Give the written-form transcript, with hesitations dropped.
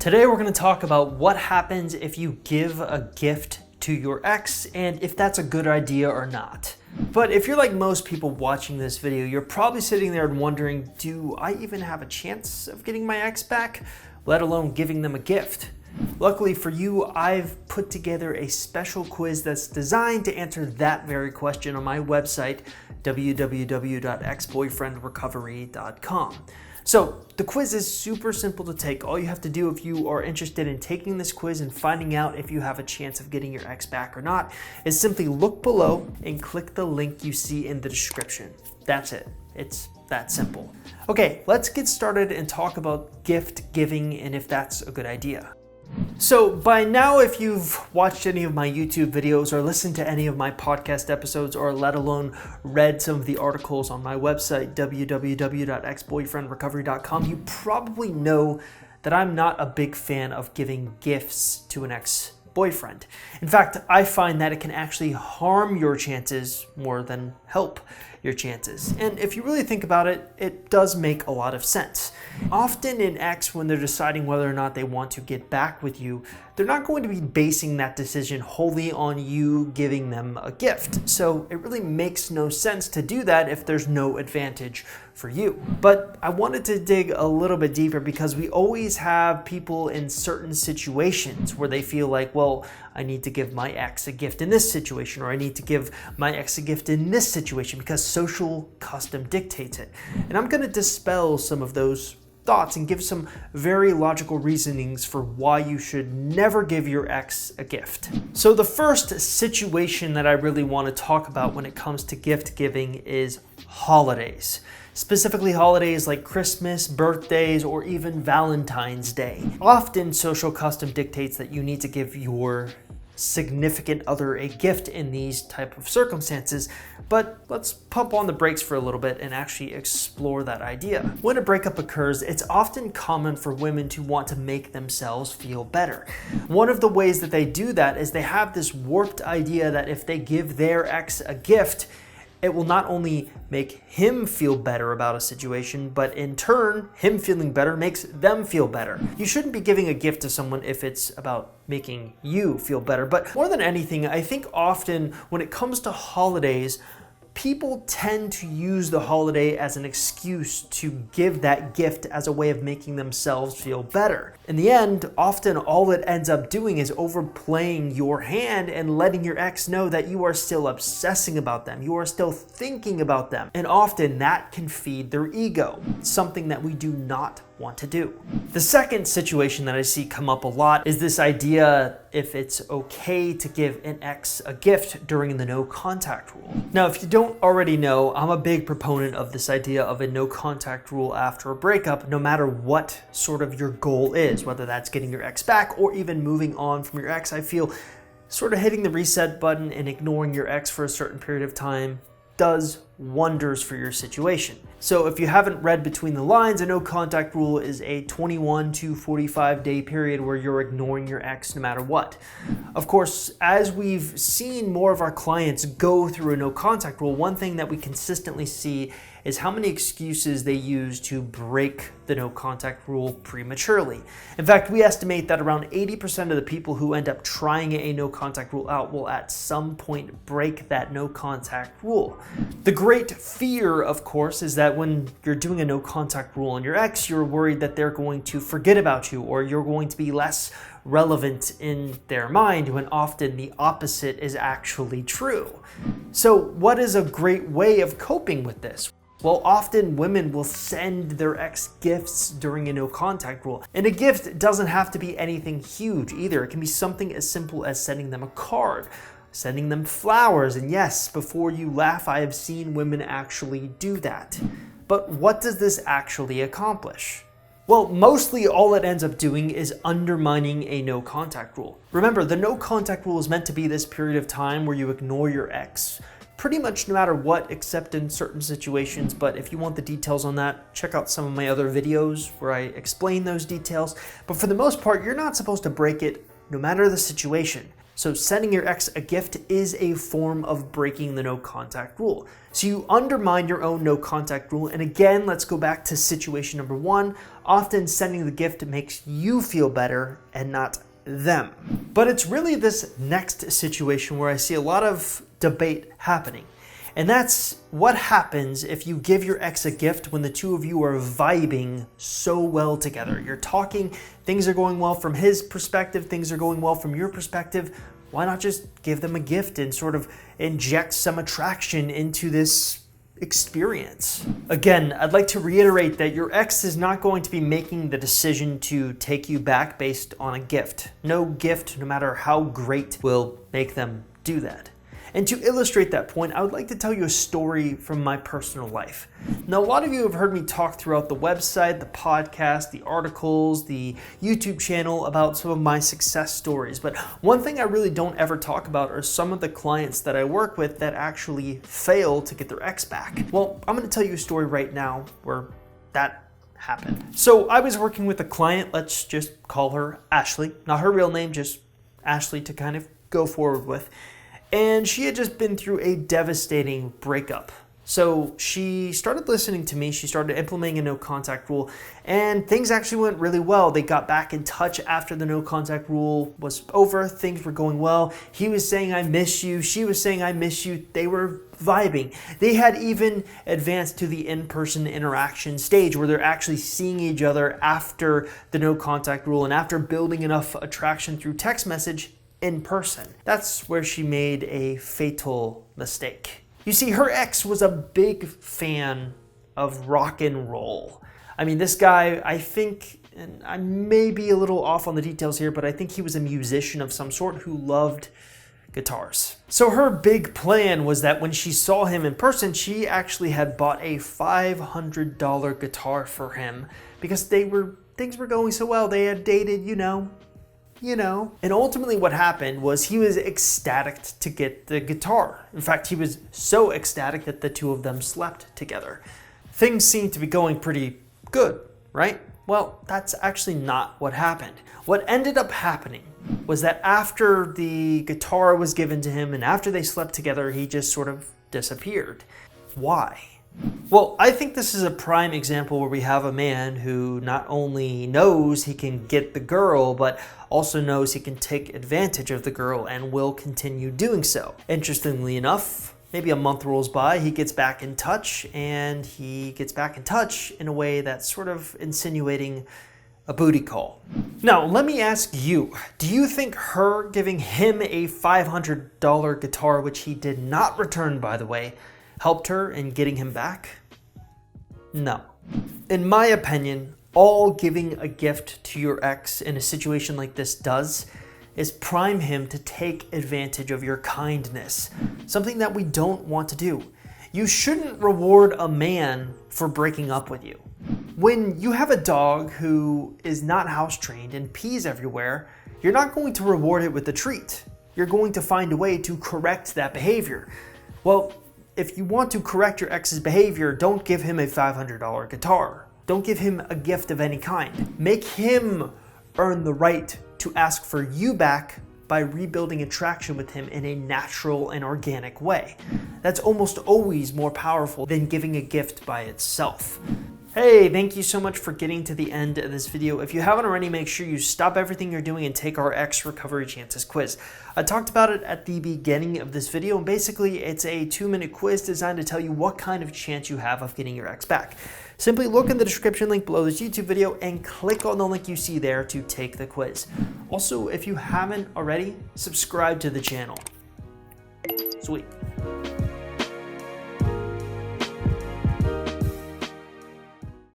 Today we're going to talk about what happens if you give a gift to your ex and if that's a good idea or not. But if you're like most people watching this video, you're probably sitting there and wondering, do I even have a chance of getting my ex back, let alone giving them a gift? Luckily for you, I've put together a special quiz that's designed to answer that very question on my website, www.exboyfriendrecovery.com. So the quiz is super simple to take. All you have to do if you are interested in taking this quiz and finding out if you have a chance of getting your ex back or not is simply look below and click the link you see in the description. That's it. It's that simple. Okay, let's get started and talk about gift giving and if that's a good idea. So by now, if you've watched any of my YouTube videos or listened to any of my podcast episodes or let alone read some of the articles on my website, www.exboyfriendrecovery.com, you probably know that I'm not a big fan of giving gifts to an ex-boyfriend. In fact, I find that it can actually harm your chances more than help your chances. And if you really think about it, it does make a lot of sense. Often an ex, when they're deciding whether or not they want to get back with you, they're not going to be basing that decision wholly on you giving them a gift. So it really makes no sense to do that if there's no advantage for you. But I wanted to dig a little bit deeper because we always have people in certain situations where they feel like, well, I need to give my ex a gift in this situation, or I need to give my ex a gift in this situation because social custom dictates it. And I'm going to dispel some of those thoughts and give some very logical reasonings for why you should never give your ex a gift. So the first situation that I really want to talk about when it comes to gift giving is holidays. Specifically holidays like Christmas, birthdays, or even Valentine's Day. Often social custom dictates that you need to give your significant other a gift in these type of circumstances, but let's pump on the brakes for a little bit and actually explore that idea. When a breakup occurs, it's often common for women to want to make themselves feel better. One of the ways that they do that is they have this warped idea that if they give their ex a gift, it will not only make him feel better about a situation, but in turn, him feeling better makes them feel better. You shouldn't be giving a gift to someone if it's about making you feel better. But more than anything, I think often when it comes to holidays, people tend to use the holiday as an excuse to give that gift as a way of making themselves feel better. In the end, often all it ends up doing is overplaying your hand and letting your ex know that you are still obsessing about them. You are still thinking about them. And often that can feed their ego, something that we do not want to do. The second situation that I see come up a lot is this idea if it's okay to give an ex a gift during the no contact rule. Now, if you don't already know, I'm a big proponent of this idea of a no contact rule after a breakup, no matter what sort of your goal is, whether that's getting your ex back or even moving on from your ex. I feel sort of hitting the reset button and ignoring your ex for a certain period of time does wonders for your situation. So if you haven't read between the lines, a no contact rule is a 21 to 45 day period where you're ignoring your ex no matter what. Of course, as we've seen more of our clients go through a no contact rule, one thing that we consistently see is how many excuses they use to break the no contact rule prematurely. In fact, we estimate that around 80% of the people who end up trying a no contact rule out will at some point break that no contact rule. The great fear, of course, is that when you're doing a no contact rule on your ex, you're worried that they're going to forget about you or you're going to be less relevant in their mind, when often the opposite is actually true. So what is a great way of coping with this? Well, often women will send their ex gifts during a no contact rule. And a gift doesn't have to be anything huge either. It can be something as simple as sending them a card, sending them flowers. And yes, before you laugh, I have seen women actually do that. But what does this actually accomplish? Well, mostly all it ends up doing is undermining a no contact rule. Remember, the no contact rule is meant to be this period of time where you ignore your ex pretty much no matter what, except in certain situations. But if you want the details on that, check out some of my other videos where I explain those details. But for the most part, you're not supposed to break it no matter the situation. So sending your ex a gift is a form of breaking the no contact rule. So you undermine your own no contact rule. And again, let's go back to situation number one. Often sending the gift makes you feel better and not them. But it's really this next situation where I see a lot of debate happening. And that's what happens if you give your ex a gift when the two of you are vibing so well together. You're talking, things are going well from his perspective, things are going well from your perspective. Why not just give them a gift and sort of inject some attraction into this experience? Again, I'd like to reiterate that your ex is not going to be making the decision to take you back based on a gift. No gift, no matter how great, will make them do that. And to illustrate that point, I would like to tell you a story from my personal life. Now, a lot of you have heard me talk throughout the website, the podcast, the articles, the YouTube channel about some of my success stories. But one thing I really don't ever talk about are some of the clients that I work with that actually fail to get their ex back. Well, I'm going to tell you a story right now where that happened. So I was working with a client, let's just call her Ashley. Not her real name, just Ashley to kind of go forward with. And she had just been through a devastating breakup. So she started listening to me, she started implementing a no contact rule, and things actually went really well. They got back in touch after the no contact rule was over, things were going well. He was saying, I miss you, she was saying, I miss you. They were vibing. They had even advanced to the in-person interaction stage where they're actually seeing each other after the no contact rule and after building enough attraction through text message in person. That's where she made a fatal mistake. You see, her ex was a big fan of rock and roll. I mean, this guy, I think, and I may be a little off on the details here, but I think he was a musician of some sort who loved guitars. So her big plan was that when she saw him in person, she actually had bought a $500 guitar for him because things were going so well. They had dated, you know. And ultimately what happened was he was ecstatic to get the guitar. In fact, he was so ecstatic that the two of them slept together. Things seemed to be going pretty good, right? Well, that's actually not what happened. What ended up happening was that after the guitar was given to him and after they slept together, he just sort of disappeared. Why? Well, I think this is a prime example where we have a man who not only knows he can get the girl, but also knows he can take advantage of the girl and will continue doing so. Interestingly enough, maybe a month rolls by, he gets back in touch, and he gets back in touch in a way that's sort of insinuating a booty call. Now, let me ask you, do you think her giving him a $500 guitar, which he did not return, by the way, helped her in getting him back? No. In my opinion, all giving a gift to your ex in a situation like this does is prime him to take advantage of your kindness, something that we don't want to do. You shouldn't reward a man for breaking up with you. When you have a dog who is not house trained and pees everywhere, you're not going to reward it with a treat. You're going to find a way to correct that behavior. Well, if you want to correct your ex's behavior, don't give him a $500 guitar. Don't give him a gift of any kind. Make him earn the right to ask for you back by rebuilding attraction with him in a natural and organic way. That's almost always more powerful than giving a gift by itself. Hey, thank you so much for getting to the end of this video. If you haven't already, make sure you stop everything you're doing and take our Ex Recovery Chances quiz. I talked about it at the beginning of this video, and basically it's a 2-minute quiz designed to tell you what kind of chance you have of getting your ex back. Simply look in the description link below this YouTube video and click on the link you see there to take the quiz. Also, if you haven't already, subscribe to the channel. Sweet.